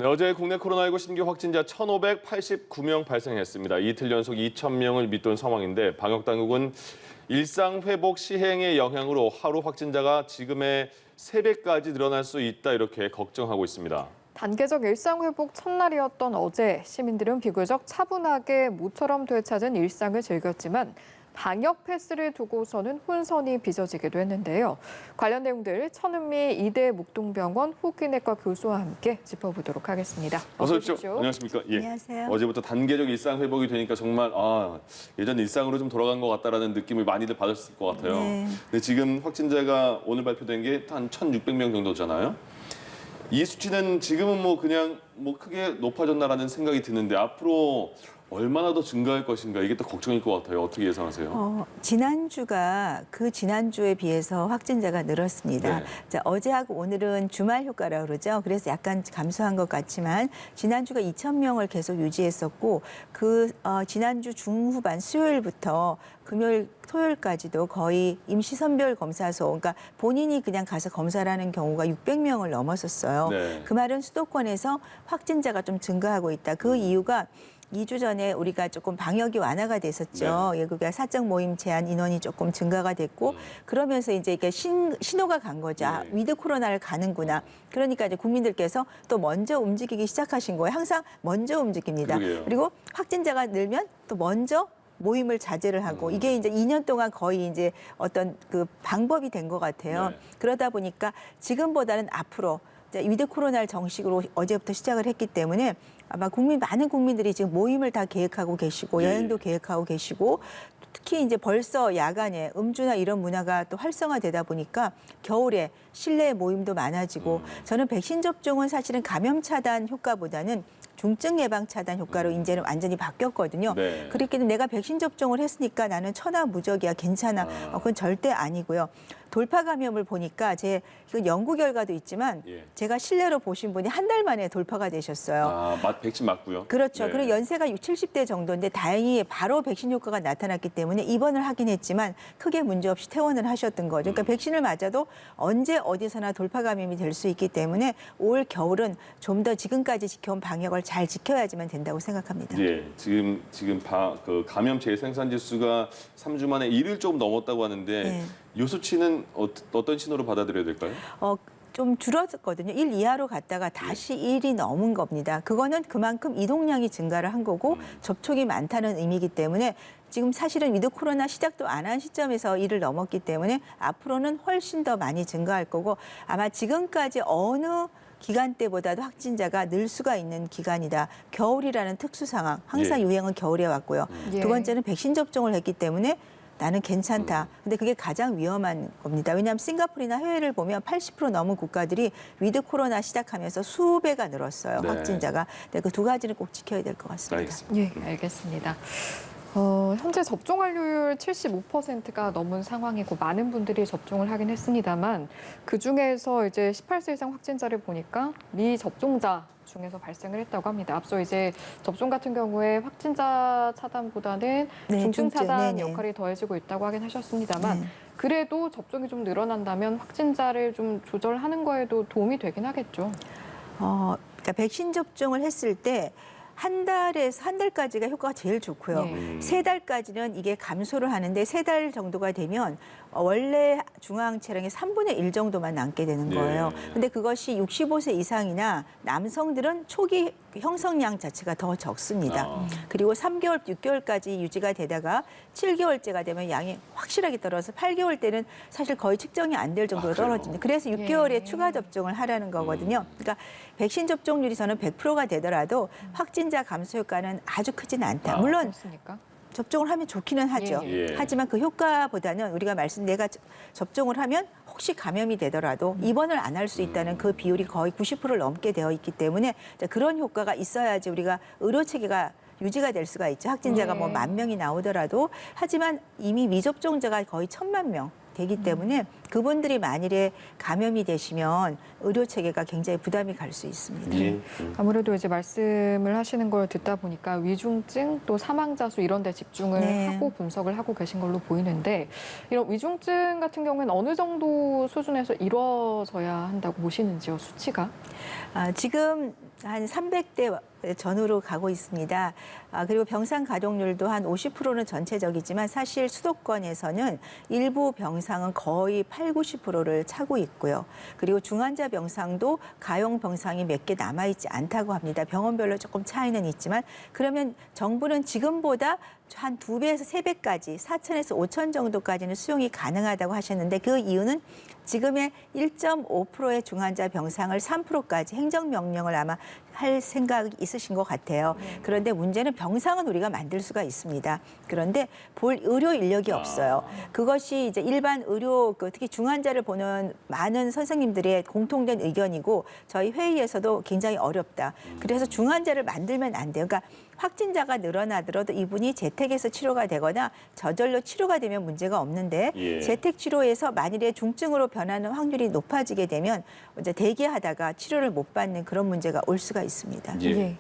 네, 어제 국내 코로나19 신규 확진자 1,589명 발생했습니다. 이틀 연속 2,000명을 밑돈 상황인데 방역 당국은 일상 회복 시행의 영향으로 하루 확진자가 지금의 3배까지 늘어날 수 있다 이렇게 걱정하고 있습니다. 단계적 일상 회복 첫날이었던 어제 시민들은 비교적 차분하게 모처럼 되찾은 일상을 즐겼지만 방역 패스를 두고서는 혼선이 빚어지기도 했는데요. 관련 내용들 천은미 이대 목동병원 호흡기내과 교수와 함께 짚어보도록 하겠습니다. 어서 오십시오. 안녕하십니까? 예. 안녕하세요. 어제부터 단계적 일상 회복이 되니까 정말 예전 일상으로 좀 돌아간 것 같다라는 느낌을 많이들 받았을 것 같아요. 네. 근데 지금 확진자가 오늘 발표된 게 한 1,600명 정도잖아요. 이 수치는 지금은 그냥 크게 높아졌나라는 생각이 드는데 앞으로 얼마나 더 증가할 것인가 이게 또 걱정일 것 같아요. 어떻게 예상하세요? 지난주가 그 지난주에 비해서 확진자가 늘었습니다. 네. 자, 어제하고 오늘은 주말 효과라고 그러죠. 그래서 약간 감소한 것 같지만 지난주가 2,000명을 계속 유지했었고 지난주 중후반 수요일부터 금요일, 토요일까지도 거의 임시선별 검사소, 그러니까 본인이 그냥 가서 검사를 하는 경우가 600명을 넘었었어요. 네. 그 말은 수도권에서 확진자가 좀 증가하고 있다. 그 이유가 2주 전에 우리가 조금 방역이 완화가 됐었죠. 네. 그러니까 사적 모임 제한 인원이 조금 증가가 됐고 그러면서 이제 이게 신호가 간 거죠. 아, 네. 위드 코로나를 가는구나. 그러니까 이제 국민들께서 또 먼저 움직이기 시작하신 거예요. 항상 먼저 움직입니다. 그러게요. 그리고 확진자가 늘면 또 먼저 모임을 자제를 하고 이게 이제 2년 동안 거의 이제 어떤 그 방법이 된 것 같아요. 네. 그러다 보니까 지금보다는 앞으로 이제 위드 코로나를 정식으로 어제부터 시작을 했기 때문에 아마 많은 국민들이 지금 모임을 다 계획하고 계시고 예. 여행도 계획하고 계시고 특히 이제 벌써 야간에 음주나 이런 문화가 또 활성화되다 보니까 겨울에 실내 모임도 많아지고 저는 백신 접종은 사실은 감염 차단 효과보다는 중증 예방 차단 효과로 이제는 완전히 바뀌었거든요. 네. 그렇기 때문에 내가 백신 접종을 했으니까 나는 천하무적이야, 괜찮아. 그건 절대 아니고요. 돌파 감염을 보니까 이건 연구 결과도 있지만 예. 제가 실내로 보신 분이 한 달 만에 돌파가 되셨어요. 백신 맞고요. 그렇죠. 네. 그리고 연세가 60, 70대 정도인데 다행히 바로 백신 효과가 나타났기 때문에 입원을 하긴 했지만 크게 문제없이 퇴원을 하셨던 거죠. 그러니까 백신을 맞아도 언제 어디서나 돌파 감염이 될 수 있기 때문에 올 겨울은 좀 더 지금까지 지켜온 방역을 잘 지켜야지만 된다고 생각합니다. 예, 지금 그 감염 재생산 지수가 3주 만에 1을 조금 넘었다고 하는데 네. 이 수치는 어떤 신호로 받아들여야 될까요? 좀 줄었거든요. 1 이하로 갔다가 다시 1이 넘은 겁니다. 그거는 그만큼 이동량이 증가를 한 거고 접촉이 많다는 의미이기 때문에 지금 사실은 위드 코로나 시작도 안 한 시점에서 1을 넘었기 때문에 앞으로는 훨씬 더 많이 증가할 거고 아마 지금까지 어느 기간 때보다도 확진자가 늘 수가 있는 기간이다. 겨울이라는 특수 상황. 항상 예. 유행은 겨울에 왔고요. 예. 두 번째는 백신 접종을 했기 때문에 나는 괜찮다. 근데 그게 가장 위험한 겁니다. 왜냐하면 싱가포르나 해외를 보면 80% 넘은 국가들이 위드 코로나 시작하면서 수배가 늘었어요. 네. 확진자가. 근데 그 두 가지는 꼭 지켜야 될 것 같습니다. 알겠습니다. 예, 알겠습니다. 현재 접종 완료율 75%가 넘은 상황이고 많은 분들이 접종을 하긴 했습니다만 그중에서 이제 18세 이상 확진자를 보니까 미접종자 중에서 발생을 했다고 합니다. 앞서 이제 접종 같은 경우에 확진자 차단보다는 네, 중증 차단 네네. 역할이 더해지고 있다고 하긴 하셨습니다만 네. 그래도 접종이 좀 늘어난다면 확진자를 좀 조절하는 거에도 도움이 되긴 하겠죠. 그러니까 백신 접종을 했을 때 한 달까지가 효과가 제일 좋고요. 네. 3달까지는 이게 감소를 하는데 3달 정도가 되면 원래 중앙 체량의 3분의 1 정도만 남게 되는 거예요. 네. 근데 그것이 65세 이상이나 남성들은 초기 형성량 자체가 더 적습니다. 그리고 3개월, 6개월까지 유지가 되다가 7개월째가 되면 양이 확실하게 떨어져서 8개월 때는 사실 거의 측정이 안 될 정도로 그래요? 떨어집니다. 그래서 6개월에 예. 추가 접종을 하라는 거거든요. 그러니까 백신 접종률이 저는 100%가 되더라도 확진자 감소 효과는 아주 크진 않다. 물론 그렇습니까? 접종을 하면 좋기는 하죠. 예. 하지만 그 효과보다는 우리가 내가 접종을 하면 혹시 감염이 되더라도 입원을 안 할 수 있다는 그 비율이 거의 90%를 넘게 되어 있기 때문에 그런 효과가 있어야지 우리가 의료 체계가 유지가 될 수가 있죠. 확진자가 네. 10,000명이 나오더라도. 하지만 이미 미접종자가 거의 1,000만 명 되기 때문에 그분들이 만일에 감염이 되시면 의료 체계가 굉장히 부담이 갈 수 있습니다. 예. 아무래도 이제 말씀을 하시는 걸 듣다 보니까 위중증 또 사망자 수 이런 데 집중을 네. 하고 분석을 하고 계신 걸로 보이는데 이런 위중증 같은 경우에는 어느 정도 수준에서 이루어져야 한다고 보시는지요, 수치가? 지금 한 300대 전후로 가고 있습니다. 그리고 병상 가동률도 한 50%는 전체적이지만 사실 수도권에서는 일부 병상은 거의 8, 90%를 차고 있고요. 그리고 중환자 병상도 가용 병상이 몇 개 남아있지 않다고 합니다. 병원별로 조금 차이는 있지만 그러면 정부는 지금보다 한 2배에서 3배까지 4천에서 5천 정도까지는 수용이 가능하다고 하셨는데 그 이유는 지금의 1.5%의 중환자 병상을 3%까지 행정명령을 아마 할 생각이 있으신 것 같아요. 그런데 문제는 병상은 우리가 만들 수가 있습니다. 그런데 볼 의료 인력이 없어요. 그것이 이제 일반 의료, 특히 중환자를 보는 많은 선생님들의 공통된 의견이고 저희 회의에서도 굉장히 어렵다. 그래서 중환자를 만들면 안 돼요. 그러니까 확진자가 늘어나더라도 이분이 재택에서 치료가 되거나 저절로 치료가 되면 문제가 없는데 예. 재택 치료에서 만일에 중증으로 변하는 확률이 높아지게 되면 이제 대기하다가 치료를 못 받는 그런 문제가 올 수가 있습니다. 예.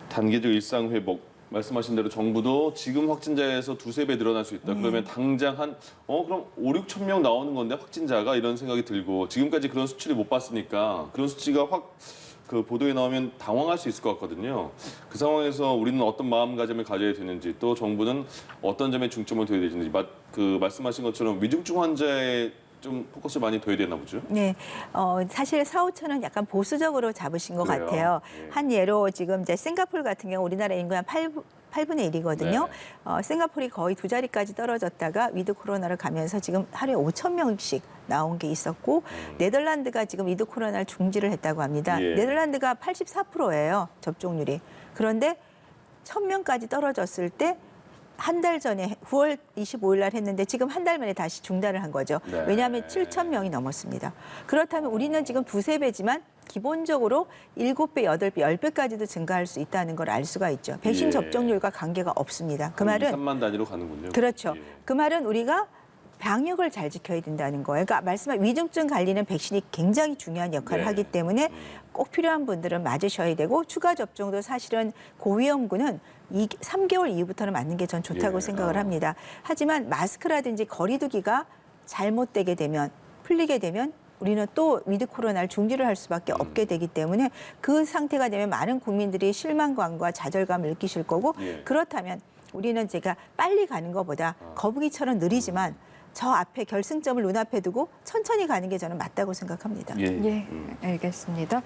단계적 일상 회복 말씀하신 대로 정부도 지금 확진자에서 2~3배 늘어날 수 있다. 그러면 당장 그럼 5~6천 명 나오는 건데 확진자가 이런 생각이 들고 지금까지 그런 수치를 못 봤으니까 그런 수치가 그 보도에 나오면 당황할 수 있을 것 같거든요. 그 상황에서 우리는 어떤 마음가짐을 가져야 되는지 또 정부는 어떤 점에 중점을 둬야 되는지 말씀하신 것처럼 위중증 환자에 좀 포커스를 많이 둬야 되나 보죠? 네, 사실 4~5천은 약간 보수적으로 잡으신 것 그래요? 같아요. 예. 한 예로 지금 이제 싱가포르 같은 경우 우리나라 인구 한 8분의 1이거든요. 싱가포르이 거의 2자리까지 떨어졌다가 위드 코로나를 가면서 지금 하루에 5천 명씩 나온 게 있었고 네덜란드가 지금 위드 코로나를 중지를 했다고 합니다. 예. 네덜란드가 84%예요, 접종률이. 그런데 1,000명까지 떨어졌을 때 한 달 전에 9월 25일 날 했는데 지금 한 달 만에 다시 중단을 한 거죠. 네. 왜냐하면 7천 명이 넘었습니다. 그렇다면 우리는 지금 2~3배지만 기본적으로 7배, 8배, 10배까지도 증가할 수 있다는 걸 알 수가 있죠. 백신 예. 접종률과 관계가 없습니다. 그 한 말은 2~3만 단위로 가는군요. 그렇죠. 예. 그 말은 우리가 방역을 잘 지켜야 된다는 거예요. 그러니까 말씀한 위중증 관리는 백신이 굉장히 중요한 역할을 네. 하기 때문에 꼭 필요한 분들은 맞으셔야 되고 추가 접종도 사실은 고위험군은 3개월 이후부터는 맞는 게 전 좋다고 예. 생각을 합니다. 하지만 마스크라든지 거리두기가 잘못되게 되면 풀리게 되면 우리는 또 위드 코로나를 중지를 할 수밖에 없게 되기 때문에 그 상태가 되면 많은 국민들이 실망감과 좌절감을 느끼실 거고 예. 그렇다면 우리는 제가 빨리 가는 것보다 거북이처럼 느리지만 저 앞에 결승점을 눈앞에 두고 천천히 가는 게 저는 맞다고 생각합니다. 예. 예, 알겠습니다.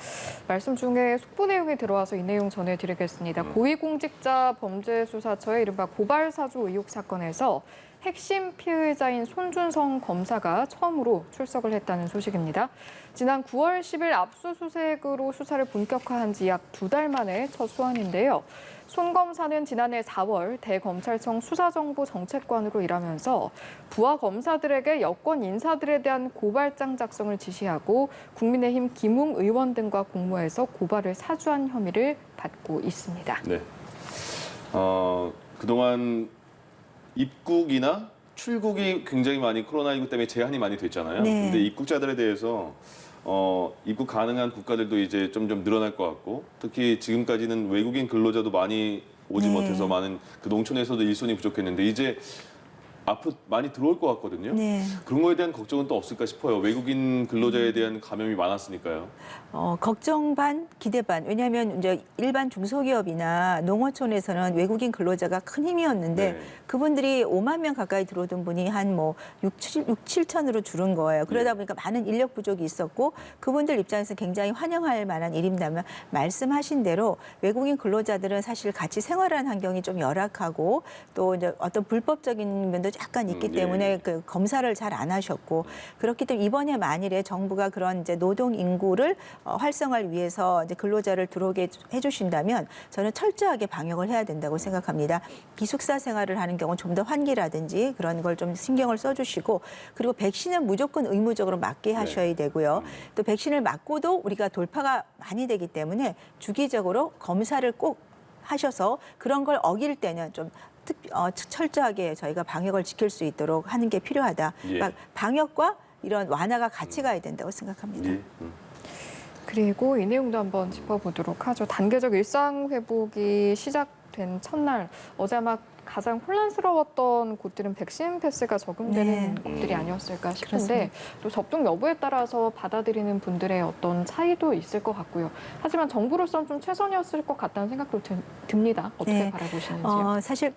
말씀 중에 속보 내용이 들어와서 이 내용 전해드리겠습니다. 고위공직자범죄수사처의 이른바 고발사주 의혹 사건에서 핵심 피의자인 손준성 검사가 처음으로 출석을 했다는 소식입니다. 지난 9월 10일 압수수색으로 수사를 본격화한 지 약 2달 만에 첫 소환인데요. 손 검사는 지난해 4월 대검찰청 수사정보 정책관으로 일하면서 부하 검사들에게 여권 인사들에 대한 고발장 작성을 지시하고 국민의힘 김웅 의원 등과 공모해서 고발을 사주한 혐의를 받고 있습니다. 네. 그동안 입국이나 출국이 굉장히 많이 코로나19 때문에 제한이 많이 됐잖아요. 네. 근데 입국자들에 대해서 입국 가능한 국가들도 이제 점점 늘어날 것 같고 특히 지금까지는 외국인 근로자도 많이 오지 네. 못해서 많은 그 농촌에서도 일손이 부족했는데 이제 앞으로 많이 들어올 것 같거든요. 네. 그런 거에 대한 걱정은 또 없을까 싶어요. 외국인 근로자에 대한 감염이 많았으니까요. 걱정 반, 기대 반. 왜냐하면 이제 일반 중소기업이나 농어촌에서는 외국인 근로자가 큰 힘이었는데 네. 그분들이 5만 명 가까이 들어오던 분이 한 6, 7천으로 줄은 거예요. 그러다 네. 보니까 많은 인력 부족이 있었고 그분들 입장에서 굉장히 환영할 만한 일입니다만 말씀하신 대로 외국인 근로자들은 사실 같이 생활하는 환경이 좀 열악하고 또 이제 어떤 불법적인 면도 약간 있기 때문에 예. 그 검사를 잘 안 하셨고 그렇기 때문에 이번에 만일에 정부가 그런 이제 노동 인구를 활성화를 위해서 이제 근로자를 들어오게 해주신다면 저는 철저하게 방역을 해야 된다고 생각합니다. 기숙사 생활을 하는 경우 좀 더 환기라든지 그런 걸 좀 신경을 써주시고 그리고 백신은 무조건 의무적으로 맞게 하셔야 되고요. 또 백신을 맞고도 우리가 돌파가 많이 되기 때문에 주기적으로 검사를 꼭 하셔서 그런 걸 어길 때는 좀 철저하게 저희가 방역을 지킬 수 있도록 하는 게 필요하다. 예. 그러니까 방역과 이런 완화가 같이 가야 된다고 생각합니다. 예. 그리고 이 내용도 한번 짚어보도록 하죠. 단계적 일상 회복이 시작된 첫날 어제 아마 가장 혼란스러웠던 곳들은 백신 패스가 적용되는 네. 곳들이 아니었을까 싶은데 그렇습니다. 또 접종 여부에 따라서 받아들이는 분들의 어떤 차이도 있을 것 같고요. 하지만 정부로서는 좀 최선이었을 것 같다는 생각도 듭니다. 어떻게 네. 바라보시는지요? 사실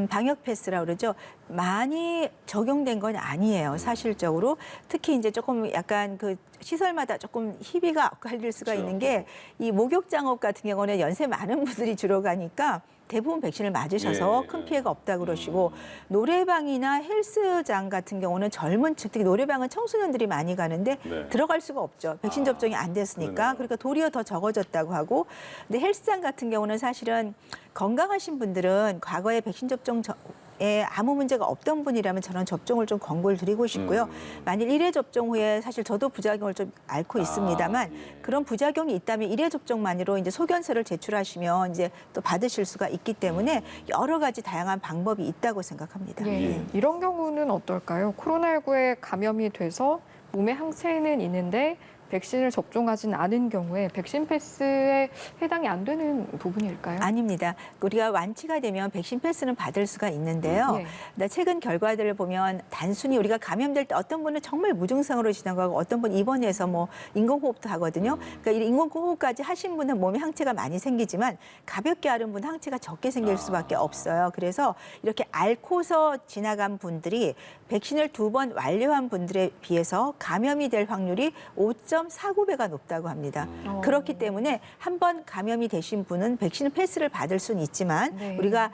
방역 패스라고 그러죠. 많이 적용된 건 아니에요. 사실적으로. 특히 이제 조금 약간 그 시설마다 조금 희비가 엇갈릴 수가 그렇죠. 있는 게 이 목욕장업 같은 경우는 연세 많은 분들이 주로 가니까 대부분 백신을 맞으셔서 예. 큰 피해가 없다고 그러시고 노래방이나 헬스장 같은 경우는 젊은 층, 특히 노래방은 청소년들이 많이 가는데 네. 들어갈 수가 없죠. 백신 접종이 안 됐으니까. 그러네요. 그러니까 도리어 더 적어졌다고 하고 근데 헬스장 같은 경우는 사실은 건강하신 분들은 과거에 백신 접종에 아무 문제가 없던 분이라면 저는 접종을 좀 권고를 드리고 싶고요. 만일 1회 접종 후에 사실 저도 부작용을 좀 앓고 있습니다만 예. 그런 부작용이 있다면 1회 접종만으로 이제 소견서를 제출하시면 이제 또 받으실 수가 있기 때문에 여러 가지 다양한 방법이 있다고 생각합니다. 예. 예. 이런 경우는 어떨까요? 코로나19에 감염이 돼서 몸에 항체는 있는데 백신을 접종하진 않은 경우에 백신 패스에 해당이 안 되는 부분일까요? 아닙니다. 우리가 완치가 되면 백신 패스는 받을 수가 있는데요. 예. 근데 최근 결과들을 보면 단순히 우리가 감염될 때 어떤 분은 정말 무증상으로 지나가고 어떤 분은 입원해서 뭐 인공호흡도 하거든요. 그러니까 이 인공호흡까지 하신 분은 몸에 항체가 많이 생기지만 가볍게 앓은 분은 항체가 적게 생길 수밖에 없어요. 그래서 이렇게 앓고서 지나간 분들이 백신을 2번 완료한 분들에 비해서 감염이 될 확률이 5.49배가 높다고 합니다. 그렇기 때문에 한 번 감염이 되신 분은 백신 패스를 받을 수는 있지만 네. 우리가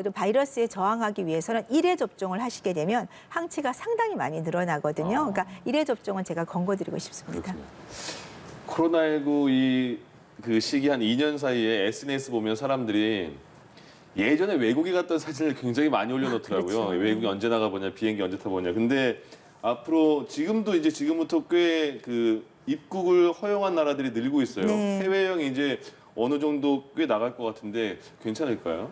이런 바이러스에 저항하기 위해서는 1회 접종을 하시게 되면 항체가 상당히 많이 늘어나거든요. 그러니까 1회 접종은 제가 권고드리고 싶습니다. 코로나19 그 시기 한 2년 사이에 SNS 보면 사람들이 예전에 외국에 갔던 사진을 굉장히 많이 올려놓더라고요. 그렇죠. 외국에 언제 나가보냐, 비행기 언제 타보냐. 근데 앞으로 지금도 이제 지금부터 꽤 그 입국을 허용한 나라들이 늘고 있어요. 네. 해외 여행 이제 어느 정도 꽤 나갈 것 같은데 괜찮을까요?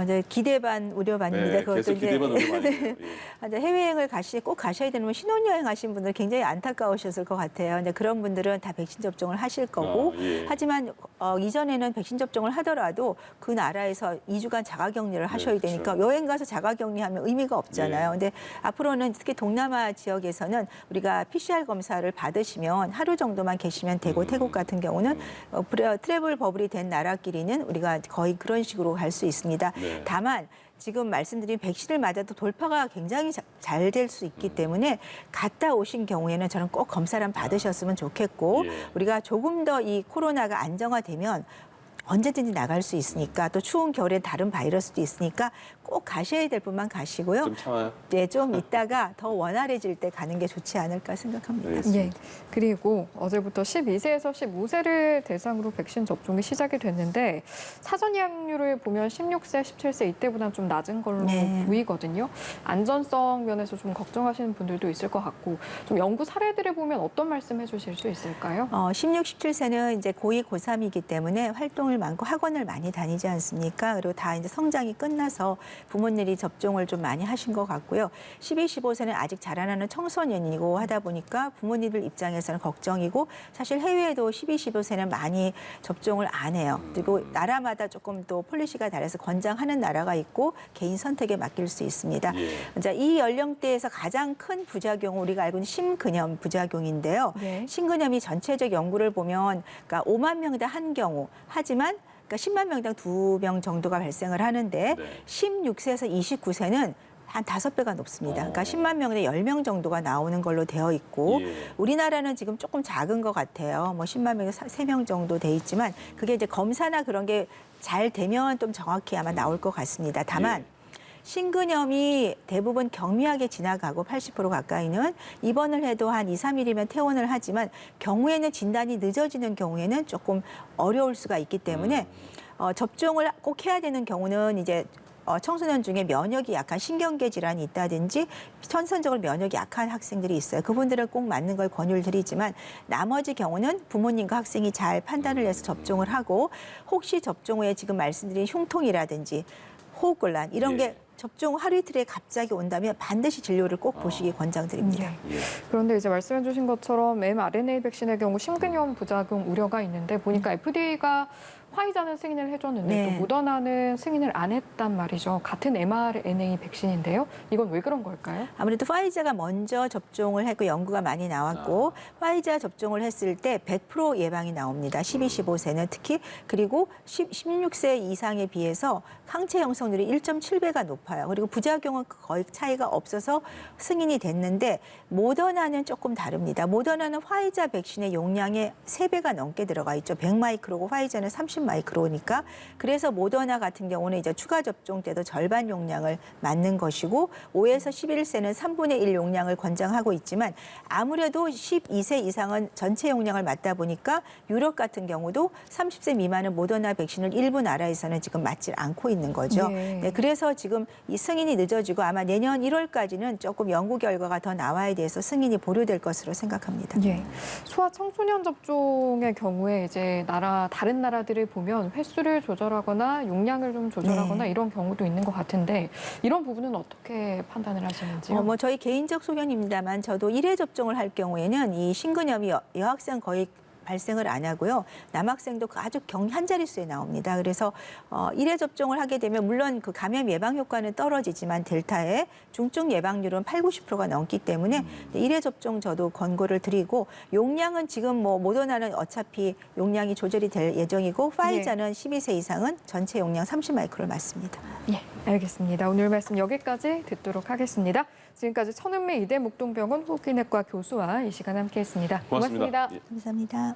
이제 기대 반 우려 반입니다. 네, 그것도 계속 이제 기대만 오는 거 아니에요? 예. 이제 해외여행을 꼭 가셔야 되는 신혼여행 하신 분들 굉장히 안타까우셨을 것 같아요. 근데 그런 분들은 다 백신 접종을 하실 거고 예. 하지만 이전에는 백신 접종을 하더라도 그 나라에서 2주간 자가격리를 하셔야 그렇죠. 되니까 여행 가서 자가격리하면 의미가 없잖아요. 예. 근데 앞으로는 특히 동남아 지역에서는 우리가 PCR 검사를 받으시면 하루 정도만 계시면 되고 태국 같은 경우는 트래블 버블이 된 나라끼리는 우리가 거의 그런 식으로 갈 수 있습니다. 네. 다만 지금 말씀드린 백신을 맞아도 돌파가 굉장히 잘 될 수 있기 때문에 갔다 오신 경우에는 저는 꼭 검사를 한번 받으셨으면 좋겠고 예. 우리가 조금 더 이 코로나가 안정화되면 언제든지 나갈 수 있으니까 또 추운 겨울에 다른 바이러스도 있으니까 꼭 가셔야 될 분만 가시고요. 좀 참아요. 네, 좀 있다가 더 원활해질 때 가는 게 좋지 않을까 생각합니다. 네. 예. 그리고 어제부터 12세에서 15세를 대상으로 백신 접종이 시작이 됐는데 사전 예약률을 보면 16세, 17세 이때보다는 좀 낮은 걸로 네. 보이거든요. 안전성 면에서 좀 걱정하시는 분들도 있을 것 같고 좀 연구 사례들을 보면 어떤 말씀 해주실 수 있을까요? 16, 17세는 이제 고2, 고3이기 때문에 활동을 많고 학원을 많이 다니지 않습니까? 그리고 다 이제 성장이 끝나서 부모님이 접종을 좀 많이 하신 것 같고요. 12, 15세는 아직 자라나는 청소년이고 하다 보니까 부모님들 입장에서는 걱정이고 사실 해외에도 12, 15세는 많이 접종을 안 해요. 그리고 나라마다 조금 또 폴리시가 달라서 권장하는 나라가 있고 개인 선택에 맡길 수 있습니다. 예. 자, 이 연령대에서 가장 큰 부작용은 우리가 알고 있는 심근염 부작용인데요. 네. 심근염이 전체적 연구를 보면 그러니까 5만 명당 한 경우 하지만 그러니까 10만 명당 2명 정도가 발생을 하는데 네. 16세에서 29세는 한 5배가 높습니다. 그러니까 10만 명에 10명 정도가 나오는 걸로 되어 있고 예. 우리나라는 지금 조금 작은 것 같아요. 뭐 10만 명에 3명 정도 돼 있지만 그게 이제 검사나 그런 게 잘 되면 좀 정확히 아마 나올 것 같습니다. 다만 예. 심근염이 대부분 경미하게 지나가고 80% 가까이는 입원을 해도 한 2, 3일이면 퇴원을 하지만 경우에는 진단이 늦어지는 경우에는 조금 어려울 수가 있기 때문에 접종을 꼭 해야 되는 경우는 이제 청소년 중에 면역이 약한 신경계 질환이 있다든지 선천적으로 면역이 약한 학생들이 있어요. 그분들은 꼭 맞는 걸 권유를 드리지만 나머지 경우는 부모님과 학생이 잘 판단을 해서 접종을 하고 혹시 접종 후에 지금 말씀드린 흉통이라든지 호흡곤란 이런 예. 게 접종 하루 이틀에 갑자기 온다면 반드시 진료를 꼭 보시기 권장드립니다. 예. 예. 그런데 이제 말씀해 주신 것처럼 mRNA 백신의 경우 심근염 부작용 우려가 있는데 보니까 FDA가 화이자는 승인을 해줬는데 네. 또 모더나는 승인을 안 했단 말이죠. 같은 mRNA 백신인데요. 이건 왜 그런 걸까요? 아무래도 화이자가 먼저 접종을 했고 연구가 많이 나왔고 화이자 접종을 했을 때 100% 예방이 나옵니다. 12, 15세는 특히 그리고 16세 이상에 비해서 항체 형성률이 1.7배가 높아요. 그리고 부작용은 거의 차이가 없어서 승인이 됐는데 모더나는 조금 다릅니다. 모더나는 화이자 백신의 용량의 3배가 넘게 들어가 있죠. 100마이크로고 화이자는 30마이크로니까 그래서 모더나 같은 경우는 이제 추가 접종 때도 절반 용량을 맞는 것이고 5에서 11세는 3분의 1 용량을 권장하고 있지만 아무래도 12세 이상은 전체 용량을 맞다 보니까 유럽 같은 경우도 30세 미만은 모더나 백신을 일부 나라에서는 지금 맞지 않고 있는 거죠. 네, 그래서 지금 이 승인이 늦어지고 아마 내년 1월까지는 조금 연구 결과가 더 나와야 돼서 승인이 보류될 것으로 생각합니다. 예. 소아 청소년 접종의 경우에 이제 다른 나라들을 보면 횟수를 조절하거나 용량을 좀 조절하거나 네. 이런 경우도 있는 것 같은데 이런 부분은 어떻게 판단을 하시는지요? 뭐 저희 개인적 소견입니다만 저도 1회 접종을 할 경우에는 이 심근염이 여학생 거의 발생을 안 하고요. 남학생도 아주 한 자릿수에 나옵니다. 그래서 1회 접종을 하게 되면 물론 그 감염 예방 효과는 떨어지지만 델타의 중증 예방률은 8, 90%가 넘기 때문에 1회 접종 저도 권고를 드리고 용량은 지금 뭐 모더나는 어차피 용량이 조절이 될 예정이고 화이자는 12세 이상은 전체 용량 30마이크로를 맞습니다. 예, 알겠습니다. 오늘 말씀 여기까지 듣도록 하겠습니다. 지금까지 천은미 이대 목동병원 호흡기내과 교수와 이 시간 함께했습니다. 고맙습니다. 고맙습니다. 예. 감사합니다.